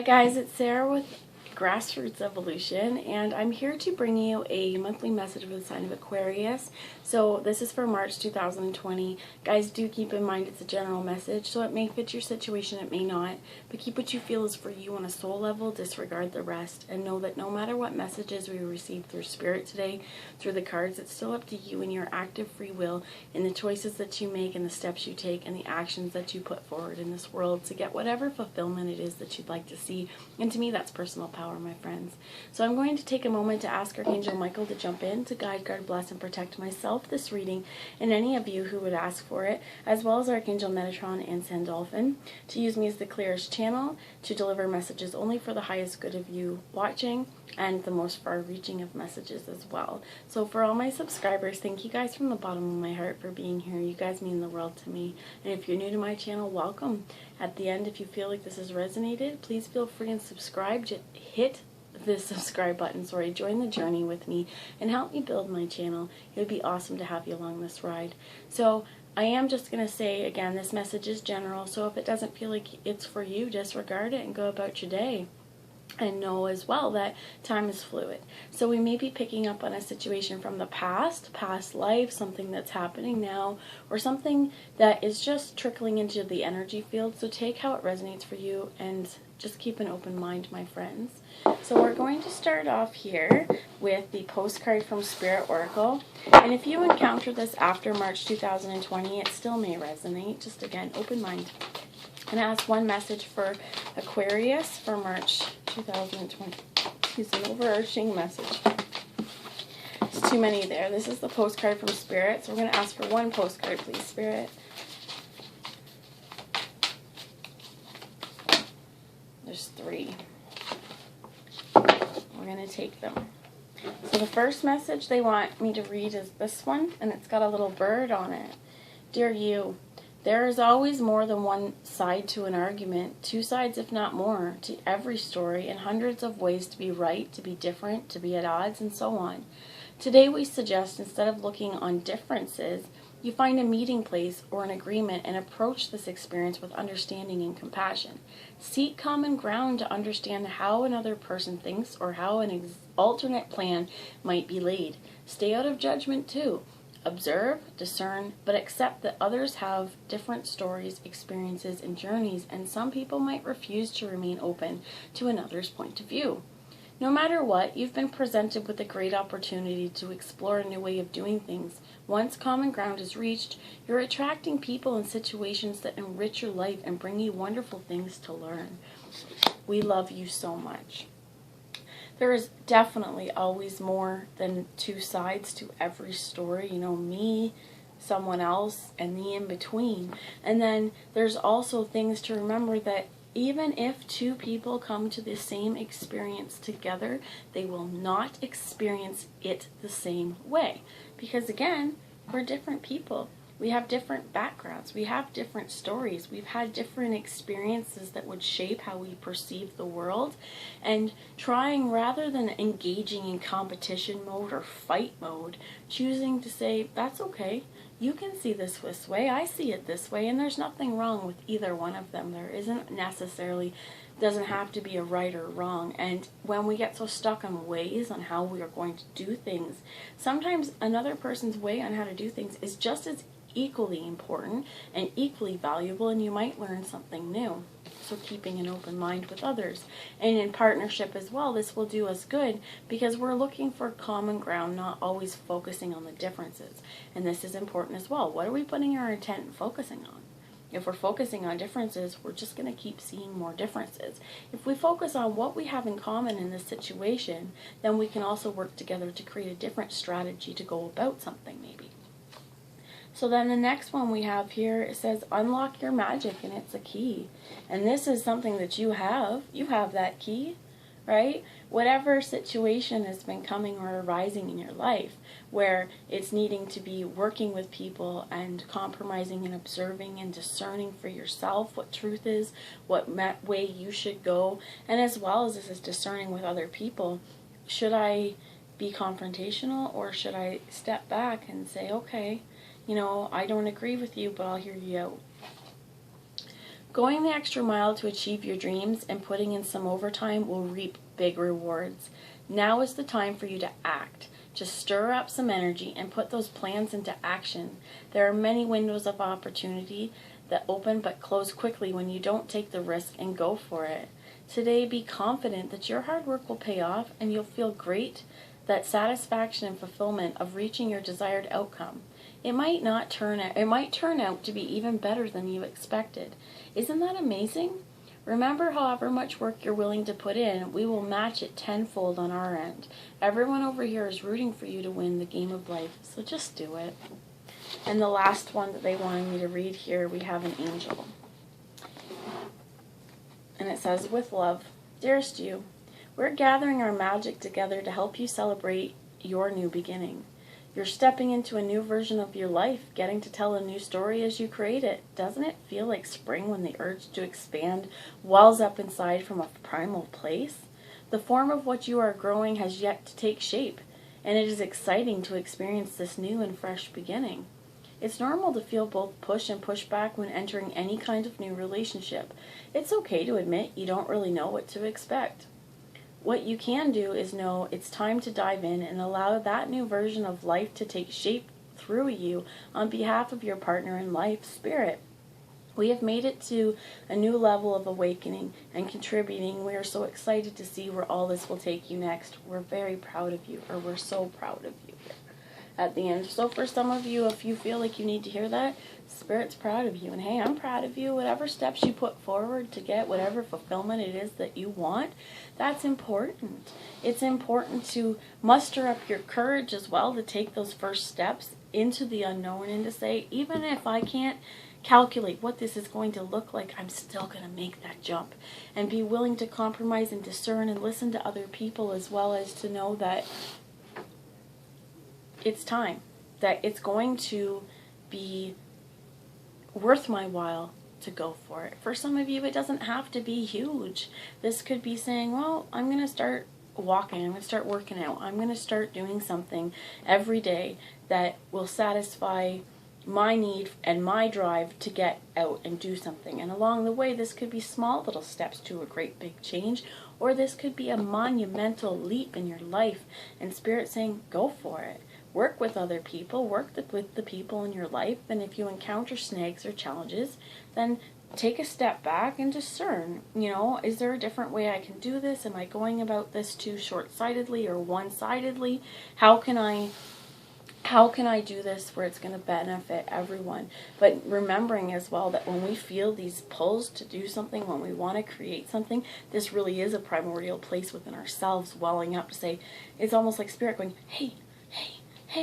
Hi guys, it's Sarah with Grassroots Evolution, and I'm here to bring you a monthly message for the sign of Aquarius. So this is for March 2020. Guys, do keep in mind it's a general message, so it may fit your situation, it may not, but keep what you feel is for you on a soul level, disregard the rest, and know that no matter what messages we receive through spirit today, through the cards, it's still up to you and your active free will in the choices that you make and the steps you take and the actions that you put forward in this world to get whatever fulfillment it is that you'd like to see. And to me, that's personal power, my friends. So I'm going to take a moment to ask Archangel Michael to jump in to guide, guard, bless, and protect myself this reading and any of you who would ask for it, as well as Archangel Metatron and Sandalphon, to use me as the clearest channel to deliver messages only for the highest good of you watching and the most far-reaching of messages as well. So for all my subscribers, thank you guys from the bottom of my heart for being here. You guys mean the world to me. And if you're new to my channel, welcome. At the end, if you feel like this has resonated, please feel free and subscribe. Just hit the subscribe button, join the journey with me and help me build my channel. It would be awesome to have you along this ride. So I am just going to say again, this message is general, so if it doesn't feel like it's for you, disregard it and go about your day. And know as well that time is fluid. So we may be picking up on a situation from the past life, something that's happening now, or something that is just trickling into the energy field. So take how it resonates for you and just keep an open mind, my friends. So we're going to start off here with the postcard from Spirit Oracle. And if you encounter this after March 2020, it still may resonate. Just again, open mind. I'm going to ask one message for Aquarius for March 2020. It's an overarching message. There's too many there. This is the postcard from Spirit, so we're going to ask for one postcard, please, Spirit. There's 3. We're going to take them. So the first message they want me to read is this one, and it's got a little bird on it. Dear you, there is always more than one side to an argument, 2 sides if not more, to every story, and hundreds of ways to be right, to be different, to be at odds, and so on. Today we suggest instead of looking on differences, you find a meeting place or an agreement and approach this experience with understanding and compassion. Seek common ground to understand how another person thinks or how an alternate plan might be laid. Stay out of judgment too. Observe, discern, but accept that others have different stories, experiences, and journeys, and some people might refuse to remain open to another's point of view. No matter what, you've been presented with a great opportunity to explore a new way of doing things. Once common ground is reached, you're attracting people and situations that enrich your life and bring you wonderful things to learn. We love you so much. There is definitely always more than 2 sides to every story. You know, me, someone else, and the in-between. And then there's also things to remember that even if 2 people come to the same experience together, they will not experience it the same way. Because again, we're different people. We have different backgrounds. We have different stories. We've had different experiences that would shape how we perceive the world. And trying, rather than engaging in competition mode or fight mode, choosing to say, that's okay. You can see this way. I see it this way. And there's nothing wrong with either one of them. There isn't necessarily, doesn't have to be a right or wrong. And when we get so stuck on ways on how we are going to do things, sometimes another person's way on how to do things is just as equally important and equally valuable, and you might learn something new. So keeping an open mind with others and in partnership as well, this will do us good because we're looking for common ground, not always focusing on the differences. And this is important as well. What are we putting our intent and focusing on? If we're focusing on differences, we're just going to keep seeing more differences. If we focus on what we have in common in this situation, then we can also work together to create a different strategy to go about something maybe. So then the next one we have here, it says unlock your magic, and it's a key. And this is something that you have that key, right? Whatever situation has been coming or arising in your life where it's needing to be working with people and compromising and observing and discerning for yourself what truth is, what way you should go, and as well as this is discerning with other people. Should I be confrontational or should I step back and say, okay, you know, I don't agree with you, but I'll hear you out. Going the extra mile to achieve your dreams and putting in some overtime will reap big rewards. Now is the time for you to act. Just stir up some energy and put those plans into action. There are many windows of opportunity that open but close quickly when you don't take the risk and go for it. Today, be confident that your hard work will pay off and you'll feel great, that satisfaction and fulfillment of reaching your desired outcome. It might turn out to be even better than you expected. Isn't that amazing? Remember, however much work you're willing to put in, we will match it tenfold on our end. Everyone over here is rooting for you to win the game of life, so just do it. And the last one that they wanted me to read here, we have an angel. And it says, with love, dearest you, we're gathering our magic together to help you celebrate your new beginning. You're stepping into a new version of your life, getting to tell a new story as you create it. Doesn't it feel like spring when the urge to expand wells up inside from a primal place? The form of what you are growing has yet to take shape, and it is exciting to experience this new and fresh beginning. It's normal to feel both push and pushback when entering any kind of new relationship. It's okay to admit you don't really know what to expect. What you can do is know it's time to dive in and allow that new version of life to take shape through you on behalf of your partner in life, Spirit. We have made it to a new level of awakening and contributing. We are so excited to see where all this will take you next. We're very proud of you, or we're so proud of you at the end. So for some of you, if you feel like you need to hear that, Spirit's proud of you. And hey, I'm proud of you. Whatever steps you put forward to get whatever fulfillment it is that you want, that's important. It's important to muster up your courage as well to take those first steps into the unknown and to say, even if I can't calculate what this is going to look like, I'm still going to make that jump. And be willing to compromise and discern and listen to other people, as well as to know that it's time, that it's going to be worth my while to go for it. For some of you, it doesn't have to be huge. This could be saying, well, I'm going to start walking, I'm going to start working out, I'm going to start doing something every day that will satisfy my need and my drive to get out and do something. And along the way, this could be small little steps to a great big change, or this could be a monumental leap in your life, and Spirit saying, go for it. Work with other people, with the people in your life, and if you encounter snags or challenges, then take a step back and discern, is there a different way I can do this? Am I going about this too short-sightedly or one-sidedly? How can I do this where it's going to benefit everyone? But remembering as well that when we feel these pulls to do something, when we want to create something, this really is a primordial place within ourselves welling up to say, it's almost like Spirit going, hey,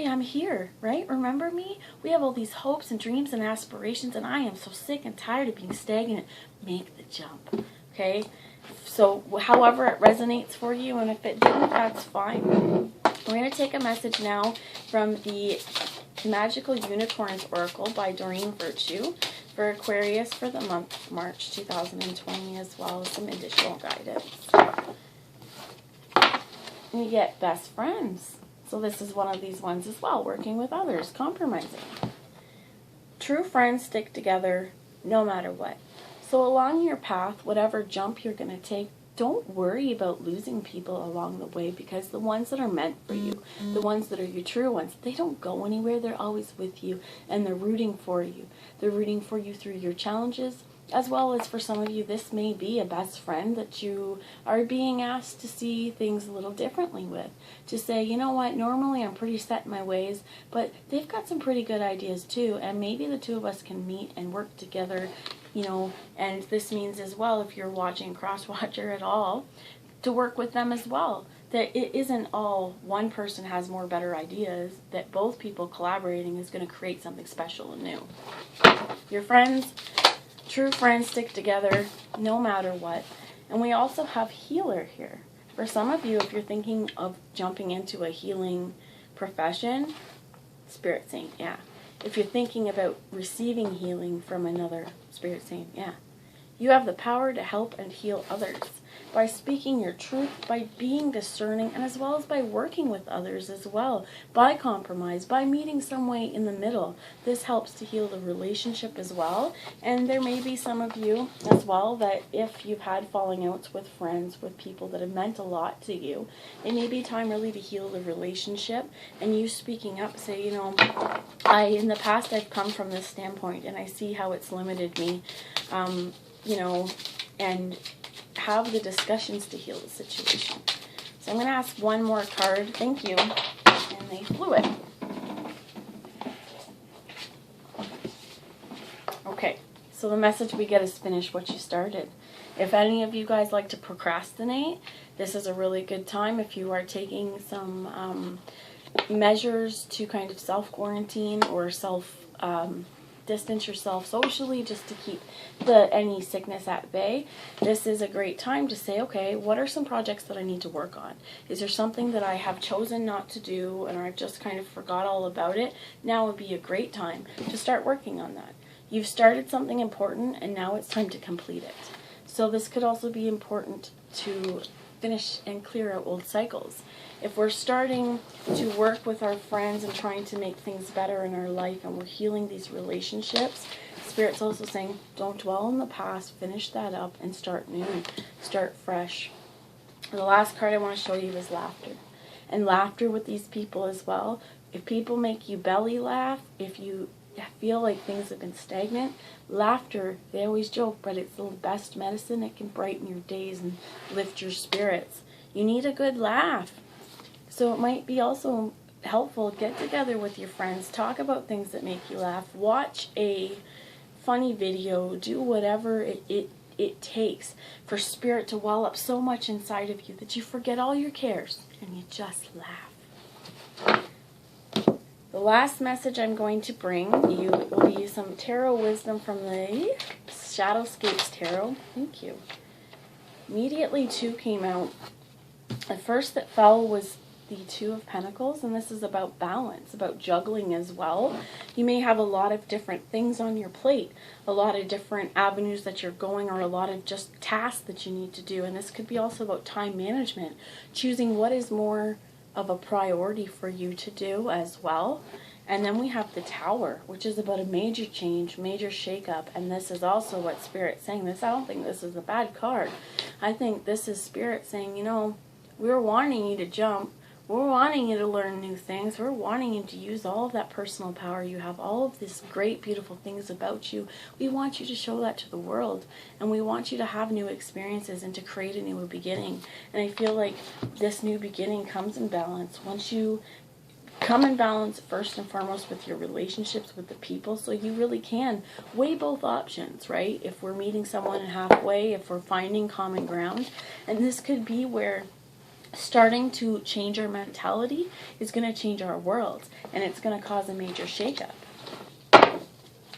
I'm here, right? Remember me? We have all these hopes and dreams and aspirations, and I am so sick and tired of being stagnant. Make the jump, okay? So however it resonates for you, and if it didn't, that's fine. We're going to take a message now from the Magical Unicorns Oracle by Doreen Virtue for Aquarius for the month of March 2020, as well as some additional guidance. And you get best friends. So this is one of these ones as well, working with others, compromising. True friends stick together no matter what. So along your path, whatever jump you're going to take, don't worry about losing people along the way, because the ones that are meant for you, the ones that are your true ones, they don't go anywhere. They're always with you, and they're rooting for you. They're rooting for you through your challenges, as well as for some of you, this may be a best friend that you are being asked to see things a little differently with. To say, you know what, normally I'm pretty set in my ways, but they've got some pretty good ideas too, and maybe the two of us can meet and work together, and this means as well, if you're watching Crosswatcher at all, to work with them as well. That it isn't all one person has more better ideas, that both people collaborating is going to create something special and new. Your friends, true friends, stick together no matter what. And we also have healer here. For some of you, if you're thinking of jumping into a healing profession, Spirit saying, yeah. If you're thinking about receiving healing from another, Spirit saying, yeah. You have the power to help and heal others. by speaking your truth, by being discerning, and as well as by working with others as well, by compromise, by meeting some way in the middle. This helps to heal the relationship as well. And there may be some of you as well that if you've had falling outs with friends, with people that have meant a lot to you, it may be time really to heal the relationship, and you speaking up, say, you know, in the past I've come from this standpoint and I see how it's limited me, you know, and have the discussions to heal the situation. So I'm going to ask one more card. Thank you. And they flew it. Okay, so the message we get is finish what you started. If any of you guys like to procrastinate, this is a really good time. If you are taking some measures to kind of self-quarantine or distance yourself socially just to keep any sickness at bay, this is a great time to say, okay, what are some projects that I need to work on? Is there something that I have chosen not to do and I've just kind of forgot all about it? Now would be a great time to start working on that. You've started something important and now it's time to complete it. So this could also be important to finish and clear out old cycles. If we're starting to work with our friends and trying to make things better in our life and we're healing these relationships, Spirit's also saying, don't dwell on the past, finish that up and start new, start fresh. The last card I want to show you is laughter. And laughter with these people as well. If people make you belly laugh, if you feel like things have been stagnant, laughter, they always joke, but it's the best medicine. It can brighten your days and lift your spirits. You need a good laugh. So it might be also helpful, get together with your friends, talk about things that make you laugh, watch a funny video, do whatever it takes for Spirit to well up so much inside of you that you forget all your cares and you just laugh. The last message I'm going to bring you will be some tarot wisdom from the Shadowscapes Tarot. Thank you. Immediately two came out. The first that fell was the Two of Pentacles, and this is about balance, about juggling as well. You may have a lot of different things on your plate, a lot of different avenues that you're going, or a lot of just tasks that you need to do, and this could be also about time management, choosing what is more of a priority for you to do as well. And then we have the Tower, which is about a major change, major shakeup, and this is also what Spirit's saying. I don't think this is a bad card. I think this is Spirit saying, you know, we're wanting you to jump. We're wanting you to learn new things. We're wanting you to use all of that personal power you have, all of these great, beautiful things about you. We want you to show that to the world, and we want you to have new experiences and to create a new beginning. And I feel like this new beginning comes in balance. Once you come in balance first and foremost with your relationships with the people, so you really can weigh both options, right? If we're meeting someone halfway, if we're finding common ground, and this could be where starting to change our mentality is going to change our world, and it's going to cause a major shakeup.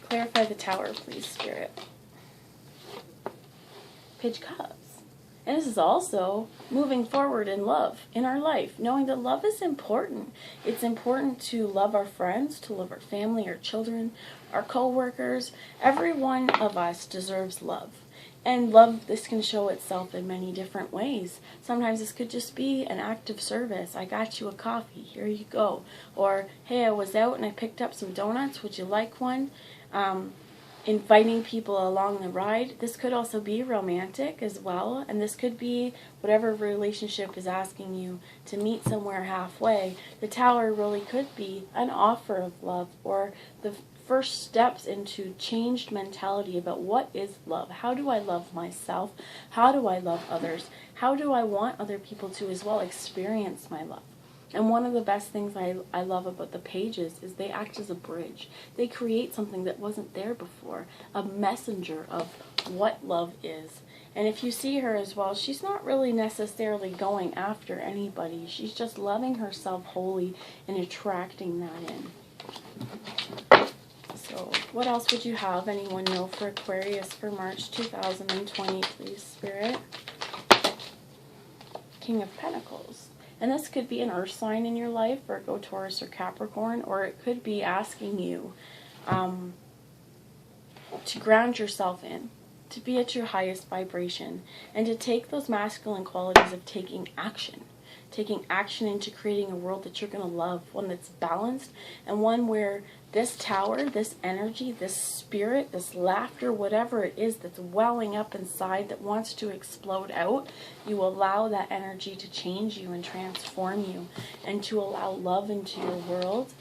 Clarify the Tower, please, Spirit. Page Cups. And this is also moving forward in love in our life, knowing that love is important. It's important to love our friends, to love our family, our children, our co-workers. Every one of us deserves love. And love, this can show itself in many different ways. Sometimes this could just be an act of service. I got you a coffee, here you go. Or, hey, I was out and I picked up some donuts, would you like one? Inviting people along the ride. This could also be romantic as well. And this could be whatever relationship is asking you to meet somewhere halfway. The Tower really could be an offer of love, or the first steps into changed mentality about what is love. How do I love myself? How do I love others? How do I want other people to as well experience my love? And one of the best things I love about the pages is they act as a bridge. They create something that wasn't there before, a messenger of what love is. And if you see her as well, she's not really necessarily going after anybody. She's just loving herself wholly and attracting that in. So what else would you have anyone know for Aquarius for March 2020, please, Spirit? King of Pentacles. And this could be an earth sign in your life, or go Taurus or Capricorn, or it could be asking you to ground yourself in. to be at your highest vibration, and to take those masculine qualities of taking action into creating a world that you're going to love, one that's balanced, and one where this tower, this energy, this spirit, this laughter, whatever it is that's welling up inside that wants to explode out, you allow that energy to change you and transform you, and to allow love into your world,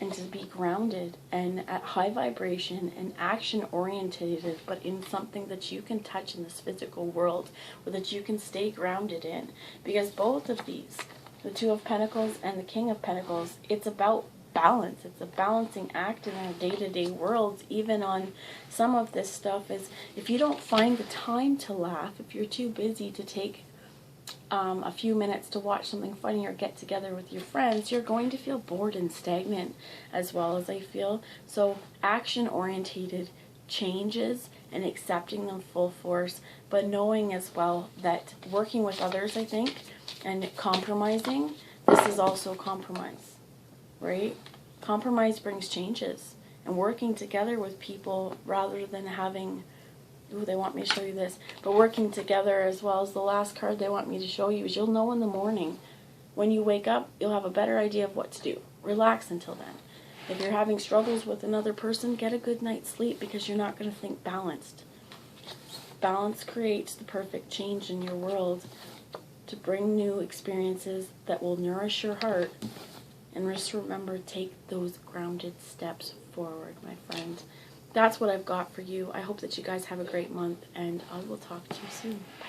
and to be grounded and at high vibration and action orientated, but in something that you can touch in this physical world, or that you can stay grounded in. Because both of these, the Two of Pentacles and the King of Pentacles, it's about balance. It's a balancing act in our day-to-day worlds. Even on some of this stuff, is if you don't find the time to laugh, if you're too busy to take a few minutes to watch something funny or get together with your friends, you're going to feel bored and stagnant, as well as I feel. So action orientated changes and accepting them full force, but knowing as well that working with others, I think, and compromising, this is also compromise, right? Compromise brings changes, and working together with people rather than having, ooh, they want me to show you this, but working together, as well as the last card they want me to show you, is you'll know in the morning. When you wake up, you'll have a better idea of what to do. Relax until then. If you're having struggles with another person, get a good night's sleep, because you're not going to think balanced. Balance creates the perfect change in your world to bring new experiences that will nourish your heart. And just remember, take those grounded steps forward, my friend. That's what I've got for you. I hope that you guys have a great month, and I will talk to you soon. Bye.